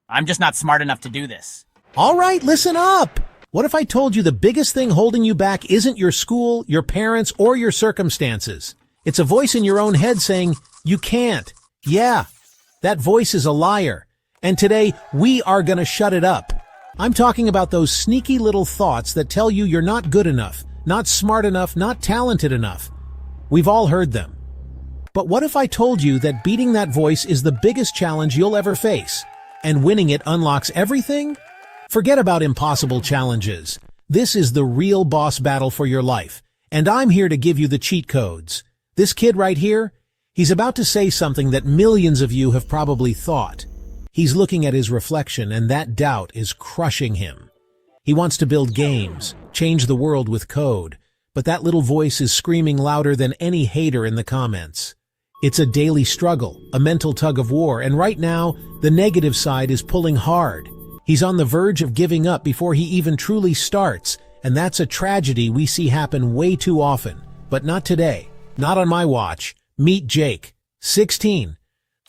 I'm just not smart enough to do this. All right, listen up. What if I told you the biggest thing holding you back isn't your school, your parents, or your circumstances? It's a voice in your own head saying, you can't. Yeah, that voice is a liar. And today, we are gonna shut it up. I'm talking about those sneaky little thoughts that tell you you're not good enough, not smart enough, not talented enough. We've all heard them. But what if I told you that beating that voice is the biggest challenge you'll ever face, and winning it unlocks everything? Forget about impossible challenges. This is the real boss battle for your life, and I'm here to give you the cheat codes. This kid right here, he's about to say something that millions of you have probably thought. He's looking at his reflection, and that doubt is crushing him. He wants to build games, change the world with code, but that little voice is screaming louder than any hater in the comments. It's a daily struggle, a mental tug of war, and right now, the negative side is pulling hard. He's on the verge of giving up before he even truly starts, and that's a tragedy we see happen way too often. But not today. Not on my watch. Meet Jake, 16.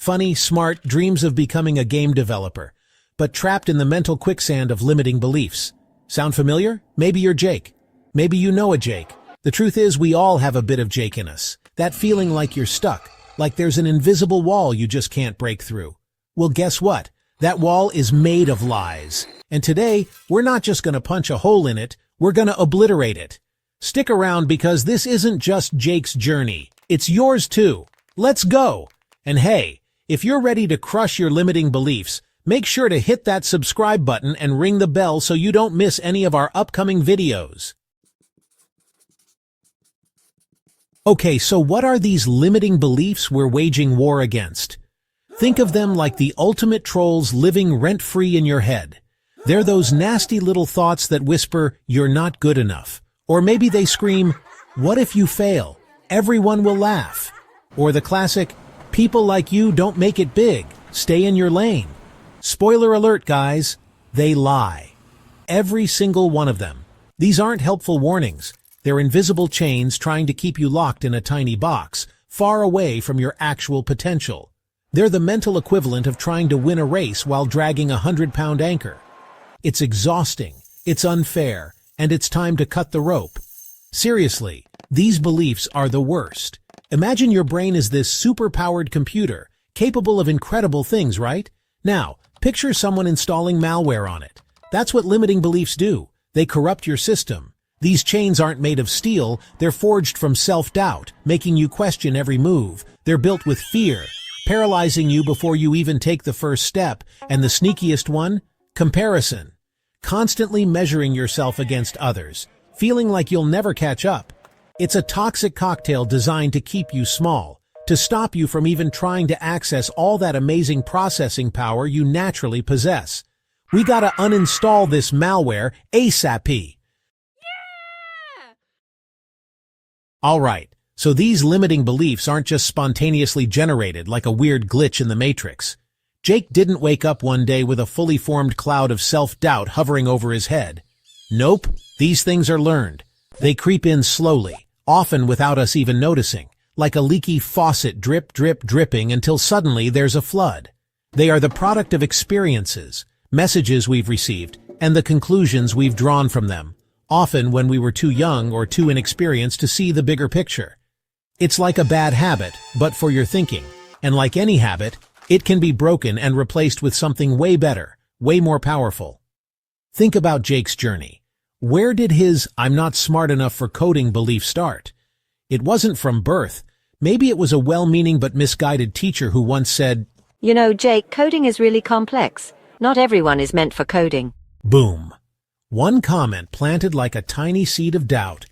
Funny, smart, dreams of becoming a game developer, but trapped in the mental quicksand of limiting beliefs. Sound familiar? Maybe you're Jake. Maybe you know a Jake. The truth is, we all have a bit of Jake in us. That feeling like you're stuck, like there's an invisible wall you just can't break through. Well, guess what? That wall is made of lies. And today, we're not just gonna punch a hole in it, we're gonna obliterate it. Stick around because this isn't just Jake's journey. It's yours too. Let's go! And hey, if you're ready to crush your limiting beliefs, make sure to hit that subscribe button and ring the bell so you don't miss any of our upcoming videos. Okay, so what are these limiting beliefs we're waging war against? Think of them like the ultimate trolls living rent-free in your head. They're those nasty little thoughts that whisper, you're not good enough. Or maybe they scream, what if you fail? Everyone will laugh. Or the classic, people like you don't make it big. Stay in your lane. Spoiler alert, guys, they lie. Every single one of them. These aren't helpful warnings. They're invisible chains trying to keep you locked in a tiny box, far away from your actual potential. They're the mental equivalent of trying to win a race while dragging a 100-pound anchor. It's exhausting, it's unfair, and it's time to cut the rope. Seriously, these beliefs are the worst. Imagine your brain is this super-powered computer, capable of incredible things, right? Now, picture someone installing malware on it. That's what limiting beliefs do. They corrupt your system. These chains aren't made of steel, they're forged from self-doubt, making you question every move. They're built with fear, paralyzing you before you even take the first step, and the sneakiest one? Comparison. Constantly measuring yourself against others, feeling like you'll never catch up. It's a toxic cocktail designed to keep you small, to stop you from even trying to access all that amazing processing power you naturally possess. We gotta uninstall this malware ASAP. Alright, so these limiting beliefs aren't just spontaneously generated like a weird glitch in the Matrix. Jake didn't wake up one day with a fully formed cloud of self-doubt hovering over his head. Nope, these things are learned. They creep in slowly, often without us even noticing, like a leaky faucet drip, drip, dripping until suddenly there's a flood. They are the product of experiences, messages we've received, and the conclusions we've drawn from them, often when we were too young or too inexperienced to see the bigger picture. It's like a bad habit, but for your thinking. And like any habit, it can be broken and replaced with something way better, way more powerful. Think about Jake's journey. Where did his "I'm not smart enough for coding" belief start? It wasn't from birth. Maybe it was a well-meaning but misguided teacher who once said, "You know, Jake, coding is really complex. Not everyone is meant for coding." Boom. One comment planted like a tiny seed of doubt.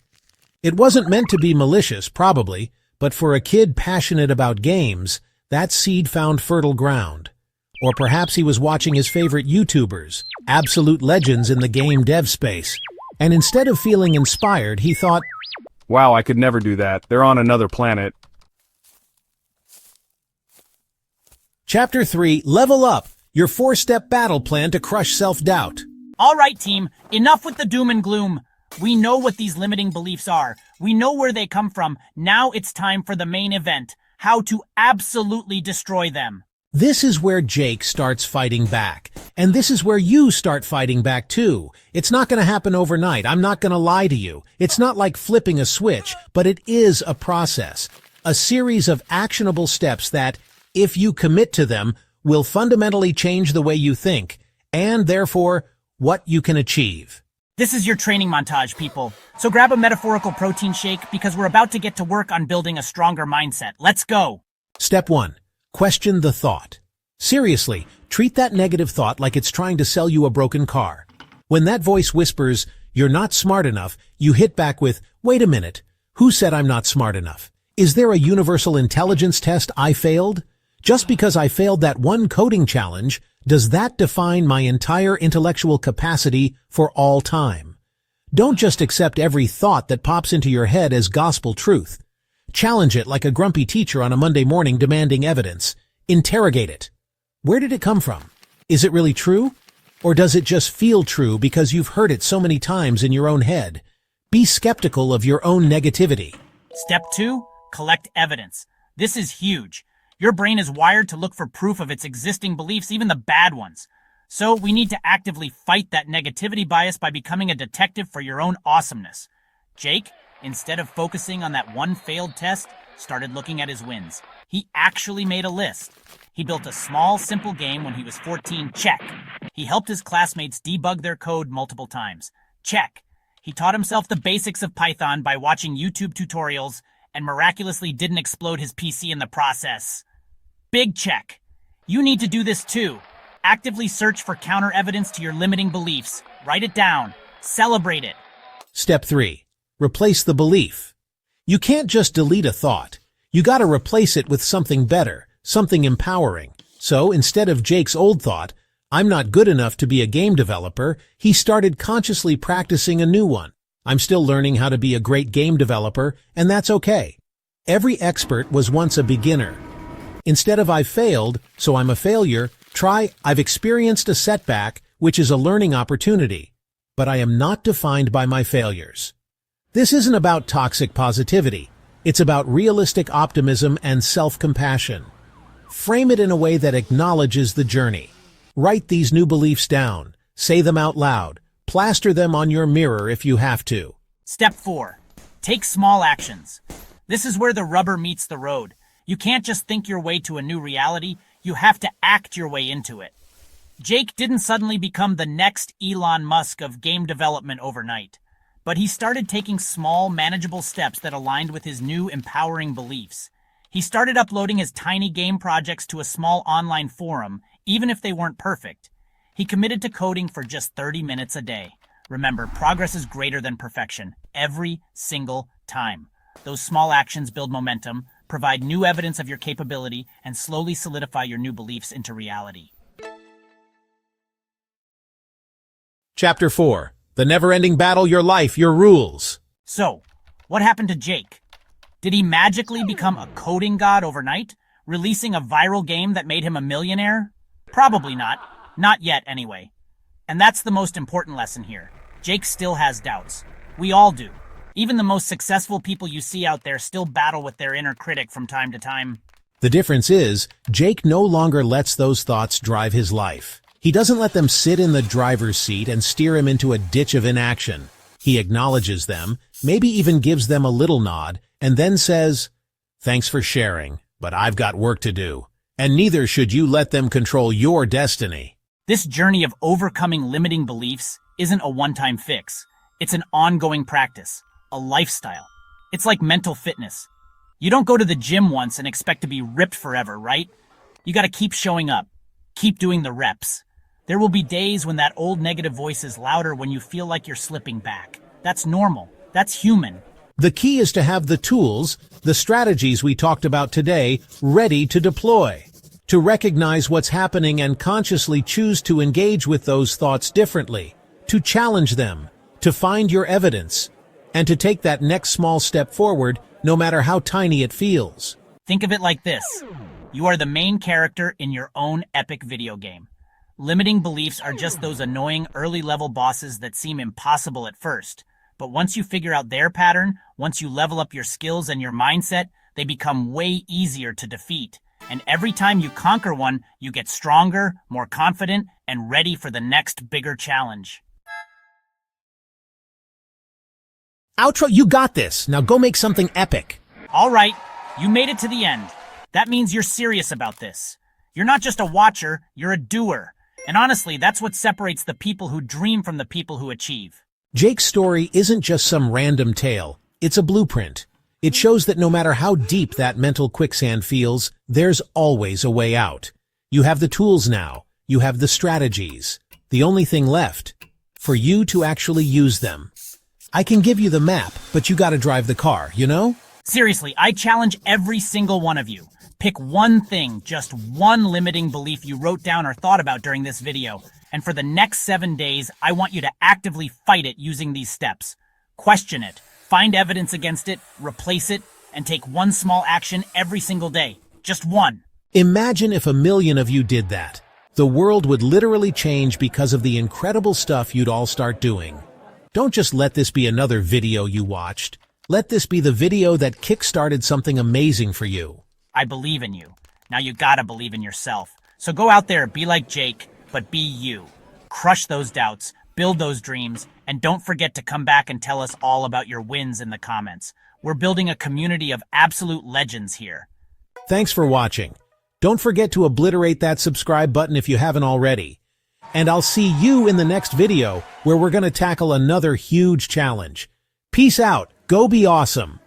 It wasn't meant to be malicious, probably, but for a kid passionate about games, that seed found fertile ground. Or perhaps he was watching his favorite YouTubers, absolute legends in the game dev space, and instead of feeling inspired, he thought, wow, I could never do that. They're on another planet. Chapter 3, Level Up, your 4-step battle plan to crush self-doubt. All right, team, enough with the doom and gloom. We know what these limiting beliefs are. We know where they come from. Now it's time for the main event, how to absolutely destroy them. This is where Jake starts fighting back, And this is where you start fighting back too. It's not going to happen overnight. I'm not going to lie to you. It's not like flipping a switch, but it is a process. A series of actionable steps that, if you commit to them, will fundamentally change the way you think, and therefore, what you can achieve. This is your training montage, people. So grab a metaphorical protein shake because we're about to get to work on building a stronger mindset. Let's go. Step 1. Question the thought. Seriously, treat that negative thought like it's trying to sell you a broken car. When that voice whispers, "You're not smart enough," you hit back with, "Wait a minute. Who said I'm not smart enough? Is there a universal intelligence test I failed? Just because I failed that one coding challenge, does that define my entire intellectual capacity for all time?" Don't just accept every thought that pops into your head as gospel truth. Challenge it like a grumpy teacher on a Monday morning demanding evidence. Interrogate it. Where did it come from? Is it really true? Or does it just feel true because you've heard it so many times in your own head? Be skeptical of your own negativity. Step 2. Collect evidence. This is huge. Your brain is wired to look for proof of its existing beliefs, even the bad ones. So we need to actively fight that negativity bias by becoming a detective for your own awesomeness. Jake, instead of focusing on that one failed test, started looking at his wins. He actually made a list. He built a small, simple game when he was 14. Check. He helped his classmates debug their code multiple times. Check. He taught himself the basics of Python by watching YouTube tutorials and miraculously didn't explode his PC in the process. Big check. You need to do this too. Actively search for counter evidence to your limiting beliefs. Write it down. Celebrate it. Step 3. Replace the belief. You can't just delete a thought. You gotta replace it with something better, something empowering. So instead of Jake's old thought, "I'm not good enough to be a game developer," he started consciously practicing a new one. "I'm still learning how to be a great game developer, and that's okay." Every expert was once a beginner. Instead of "I've failed, so I'm a failure," try "I've experienced a setback, which is a learning opportunity, but I am not defined by my failures." This isn't about toxic positivity. It's about realistic optimism and self-compassion. Frame it in a way that acknowledges the journey. Write these new beliefs down. Say them out loud. Plaster them on your mirror if you have to. Step 4. Take small actions. This is where the rubber meets the road. You can't just think your way to a new reality. You have to act your way into it. Jake didn't suddenly become the next Elon Musk of game development overnight, but he started taking small, manageable steps that aligned with his new empowering beliefs. He started uploading his tiny game projects to a small online forum, even if they weren't perfect. He committed to coding for just 30 minutes a day. Remember, progress is greater than perfection, every single time. Those small actions build momentum, provide new evidence of your capability, and slowly solidify your new beliefs into reality. Chapter 4. The never-ending battle, your life, your rules. So, what happened to Jake? Did he magically become a coding god overnight, releasing a viral game that made him a millionaire? Probably not. Not yet, anyway. And that's the most important lesson here. Jake still has doubts. We all do. Even the most successful people you see out there still battle with their inner critic from time to time. The difference is, Jake no longer lets those thoughts drive his life. He doesn't let them sit in the driver's seat and steer him into a ditch of inaction. He acknowledges them, maybe even gives them a little nod, and then says, "Thanks for sharing, but I've got work to do. And neither should you let them control your destiny." This journey of overcoming limiting beliefs isn't a one-time fix. It's an ongoing practice, a lifestyle. It's like mental fitness. You don't go to the gym once and expect to be ripped forever, right? You gotta keep showing up. Keep doing the reps. There will be days when that old negative voice is louder when you feel like you're slipping back. That's normal. That's human. The key is to have the tools, the strategies we talked about today, ready to deploy. To recognize what's happening and consciously choose to engage with those thoughts differently. To challenge them. To find your evidence. And to take that next small step forward, no matter how tiny it feels. Think of it like this. You are the main character in your own epic video game. Limiting beliefs are just those annoying early-level bosses that seem impossible at first. But once you figure out their pattern, once you level up your skills and your mindset, they become way easier to defeat. And every time you conquer one, you get stronger, more confident, and ready for the next bigger challenge. Outro, you got this. Now go make something epic. All right, you made it to the end. That means you're serious about this. You're not just a watcher, you're a doer. And honestly, that's what separates the people who dream from the people who achieve. Jake's story isn't just some random tale. It's a blueprint. It shows that no matter how deep that mental quicksand feels, there's always a way out. You have the tools now. You have the strategies. The only thing left, for you to actually use them. I can give you the map, but you gotta drive the car, you know? Seriously, I challenge every single one of you. Pick one thing, just one limiting belief you wrote down or thought about during this video. And for the next 7 days, I want you to actively fight it using these steps. Question it, find evidence against it, replace it, and take one small action every single day. Just one. Imagine if 1,000,000 of you did that. The world would literally change because of the incredible stuff you'd all start doing. Don't just let this be another video you watched. Let this be the video that kick-started something amazing for you. I believe in you. Now you gotta believe in yourself. So go out there, be like Jake, but be you. Crush those doubts, build those dreams, and don't forget to come back and tell us all about your wins in the comments. We're building a community of absolute legends here. Thanks for watching. Don't forget to obliterate that subscribe button if you haven't already. And I'll see you in the next video where we're going to tackle another huge challenge. Peace out. Go be awesome.